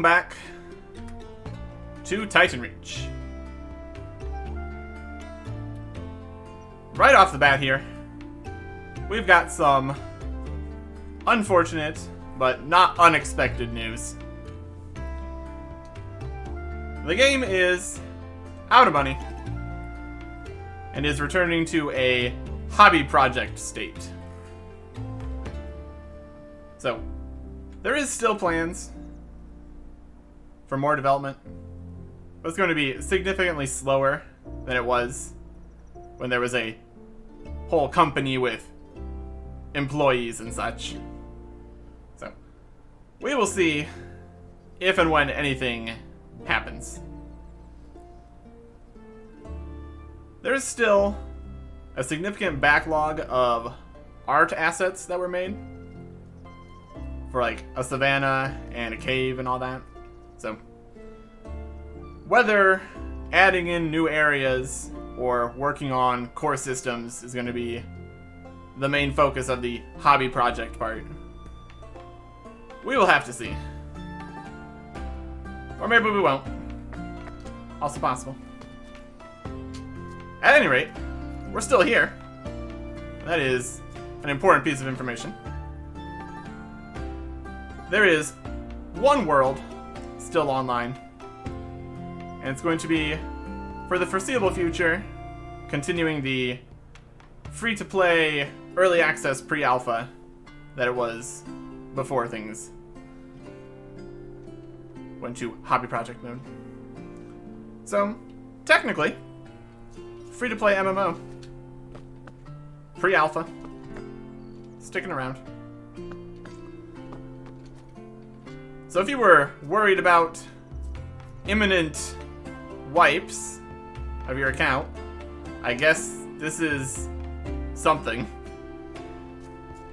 Welcome back to TitanReach. Right off the bat here, we've got some unfortunate but not unexpected news. The game is out of money and is returning to a hobby project state. So, there is still plans for more development, but it's going to be significantly slower than it was when there was a whole company with employees and such. So, we will see if and when anything happens. There's still a significant backlog of art assets that were made for like a savanna and a cave and all that. So whether adding in new areas or working on core systems is going to be the main focus of the hobby project part, we will have to see. Or maybe we won't. Also possible. At any rate, we're still here. That is an important piece of information. There is one world still online, and it's going to be, for the foreseeable future, continuing the free-to-play early access pre-alpha that it was before things went to hobby project mode. So, technically, free-to-play MMO. Pre-alpha. Sticking around. So if you were worried about imminent wipes of your account, I guess this is something.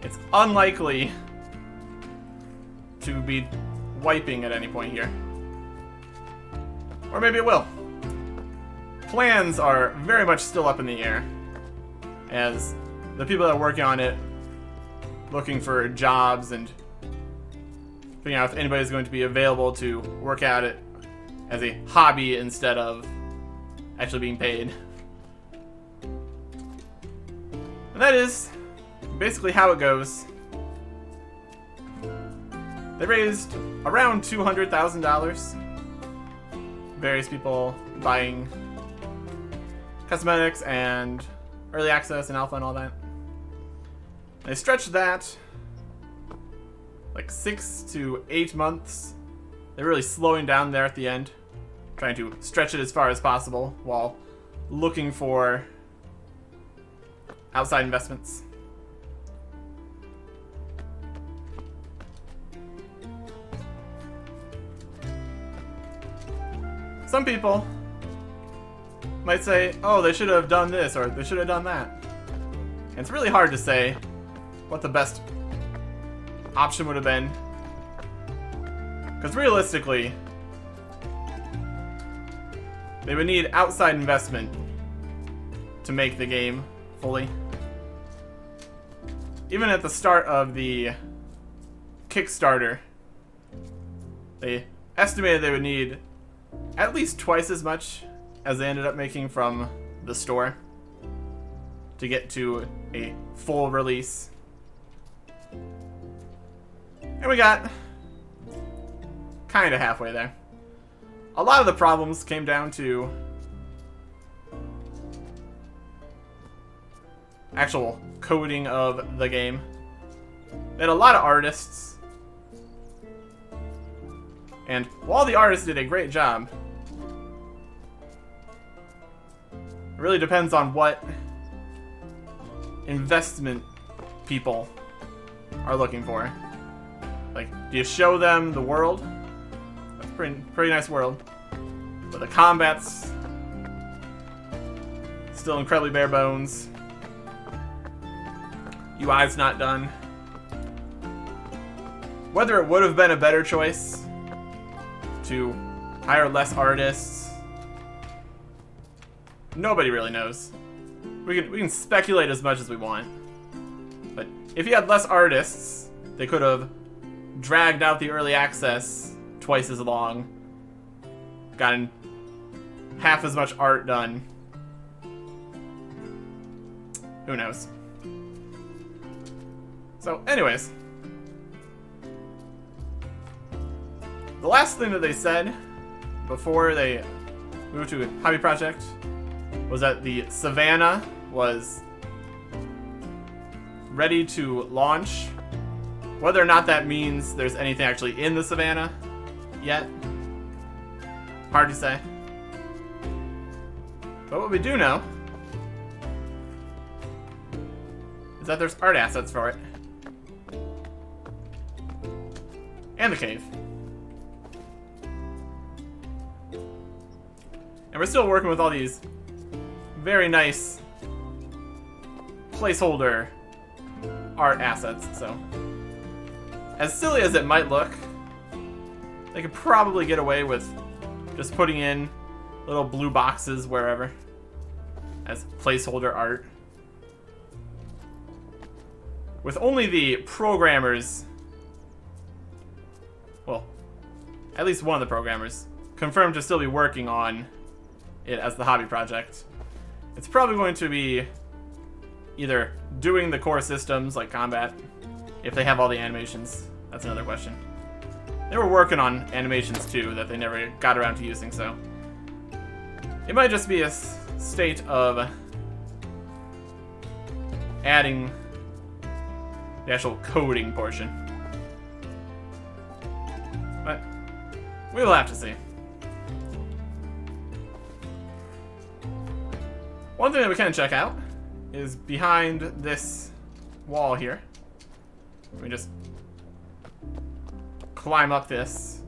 It's unlikely to be wiping at any point here. Or maybe it will. Plans are very much still up in the air, as the people that are working on it, looking for jobs and figuring out if anybody's going to be available to work at it as a hobby instead of actually being paid. And that is basically how it goes. They raised around $200,000. Various people buying cosmetics and early access and alpha and all that. They stretched that like 6 to 8 months. They're really slowing down there at the end, trying to stretch it as far as possible while looking for outside investments. Some people might say, oh, they should have done this or they should have done that. And it's really hard to say what the best option would have been, because realistically they would need outside investment to make the game fully. Even at the start of the Kickstarter, they estimated they would need at least twice as much as they ended up making from the store to get to a full release. And we got kind of halfway there. A lot of the problems came down to actual coding of the game. They had a lot of artists, and while the artists did a great job, it really depends on what investment people are looking for. Like, do you show them the world? That's a pretty nice world. But the combat's still incredibly bare bones. UI's not done. Whether it would have been a better choice to hire less artists, nobody really knows. We can speculate as much as we want. But if you had less artists, they could have dragged out the early access twice as long, gotten half as much art done. Who knows? So, anyways. The last thing that they said before they moved to a hobby project was that the Savannah was ready to launch. Whether or not that means there's anything actually in the Savannah yet, hard to say. But what we do know is that there's art assets for it. And the cave. And we're still working with all these very nice placeholder art assets, so as silly as it might look, they could probably get away with just putting in little blue boxes wherever as placeholder art. With only the programmers, well, at least one of the programmers, confirmed to still be working on it as the hobby project, it's probably going to be either doing the core systems like combat, if they have all the animations. That's another question. They were working on animations too that they never got around to using, so it might just be a state of adding the actual coding portion. But we will have to see. One thing that we can check out is behind this wall here. We just climb up this,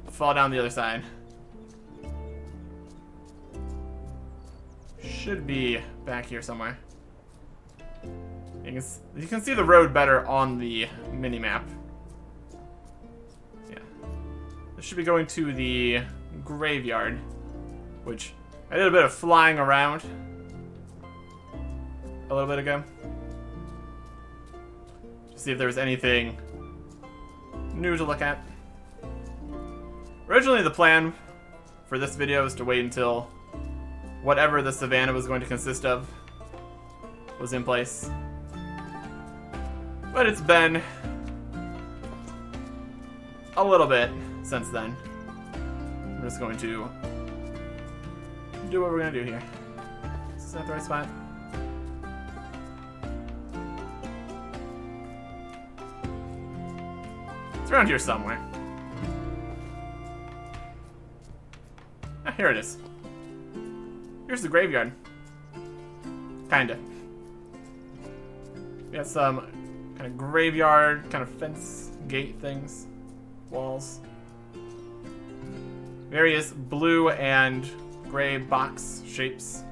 fall down the other side. Should be back here somewhere. You can see the road better on the mini-map. Yeah. This should be going to the graveyard, which I did a bit of flying around a little bit ago to see if there was anything new to look at. Originally, the plan for this video was to wait until whatever the Savannah was going to consist of was in place. But it's been a little bit since then. I'm just going to do what we're going to do here. Is that the right spot? It's around here somewhere. Ah, here it is. Here's the graveyard. Kinda. We got some kind of graveyard, kind of fence gate things. Walls. Various blue and gray box shapes.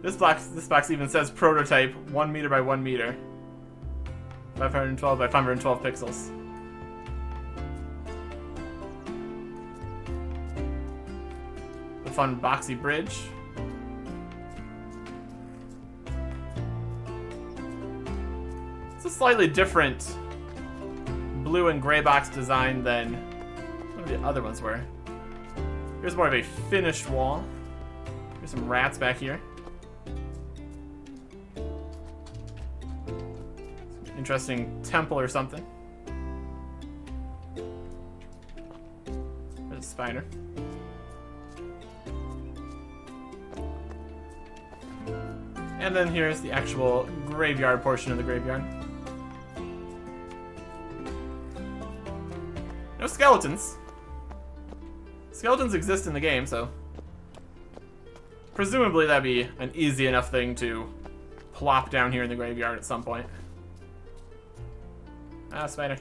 This box even says prototype 1 meter by 1 meter. 512 by 512 pixels. The fun boxy bridge. It's a slightly different blue and gray box design than some of the other ones were. Here's more of a finished wall. There's some rats back here. Interesting temple or something. There's a spider. And then here's the actual graveyard portion of the graveyard. No skeletons. Skeletons exist in the game, so presumably that'd be an easy enough thing to plop down here in the graveyard at some point. Ah, spider.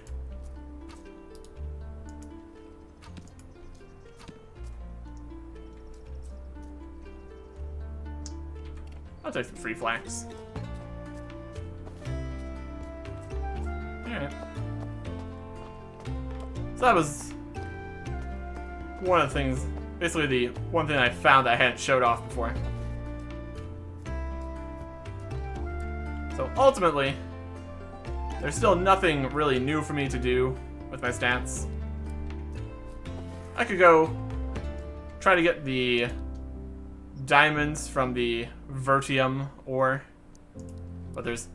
I'll take some free flax. Alright. So that was one of the things, basically the one thing I found that I hadn't showed off before. So ultimately, there's still nothing really new for me to do with my stats. I could go try to get the diamonds from the Vertium ore. But there's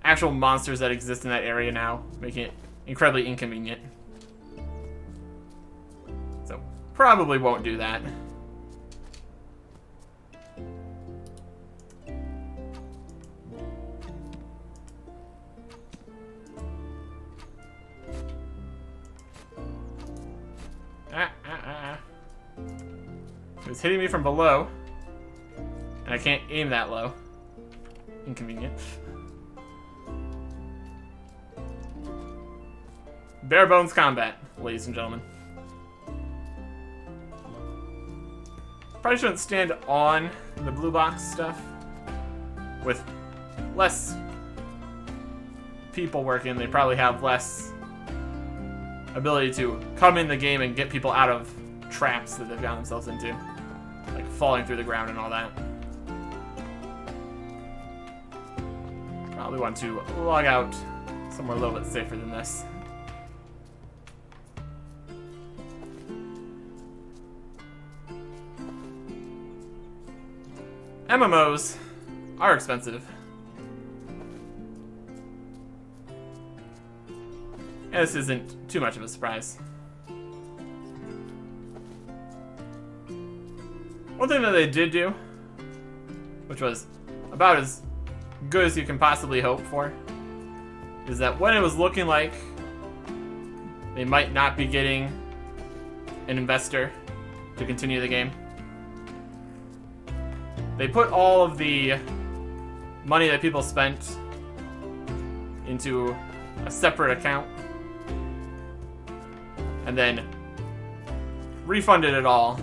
actual monsters that exist in that area now, making it incredibly inconvenient. So, probably won't do that. It was hitting me from below, and I can't aim that low. Inconvenient. Bare bones combat, ladies and gentlemen. Probably shouldn't stand on the blue box stuff. With less people working, they probably have less ability to come in the game and get people out of traps that they've gotten themselves into. Like falling through the ground and all that. Probably want to log out somewhere a little bit safer than this. MMOs are expensive. And this isn't too much of a surprise. One thing that they did do, which was about as good as you can possibly hope for, is that when it was looking like they might not be getting an investor to continue the game, they put all of the money that people spent into a separate account and then refunded it all.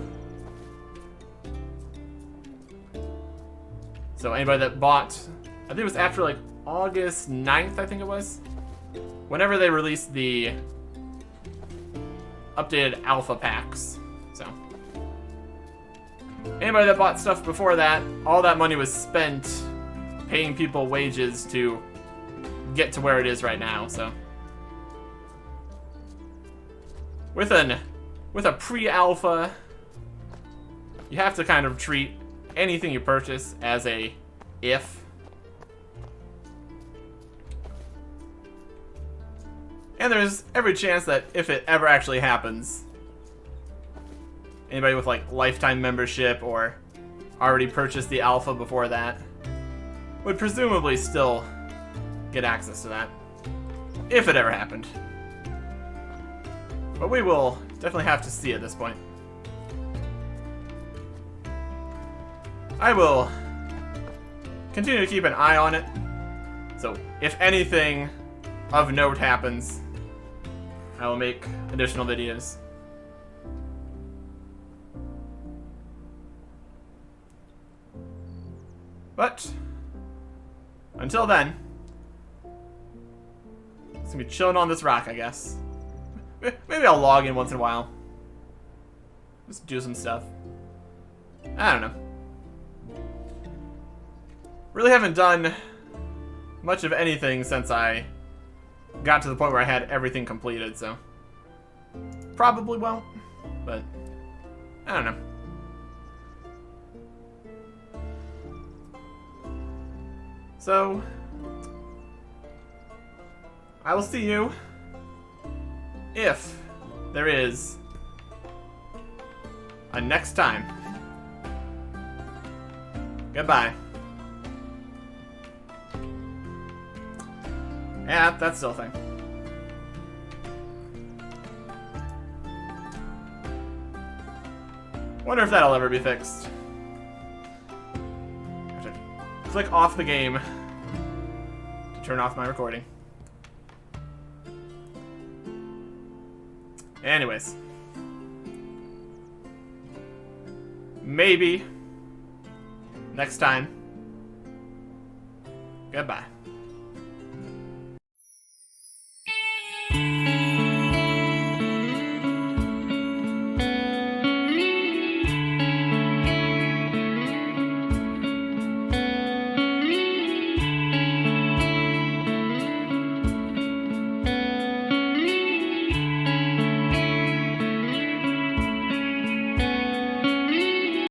So anybody that bought, I think it was after like August 9th, I think it was, whenever they released the updated alpha packs. So anybody that bought stuff before that, all that money was spent paying people wages to get to where it is right now. So with a pre-alpha, you have to kind of treat anything you purchase as a if. And there's every chance that if it ever actually happens, anybody with like lifetime membership or already purchased the alpha before that would presumably still get access to that. If it ever happened. But we will definitely have to see at this point. I will continue to keep an eye on it. So if anything of note happens, I will make additional videos. But until then, it's gonna be chilling on this rock, I guess. Maybe I'll log in once in a while. Just do some stuff. I don't know. Really haven't done much of anything since I got to the point where I had everything completed, so probably won't, but I don't know. So I will see you if there is a next time. Goodbye. Yeah, that's still a thing. Wonder if that'll ever be fixed. Have to click off the game to turn off my recording. Anyways. Maybe next time. Goodbye.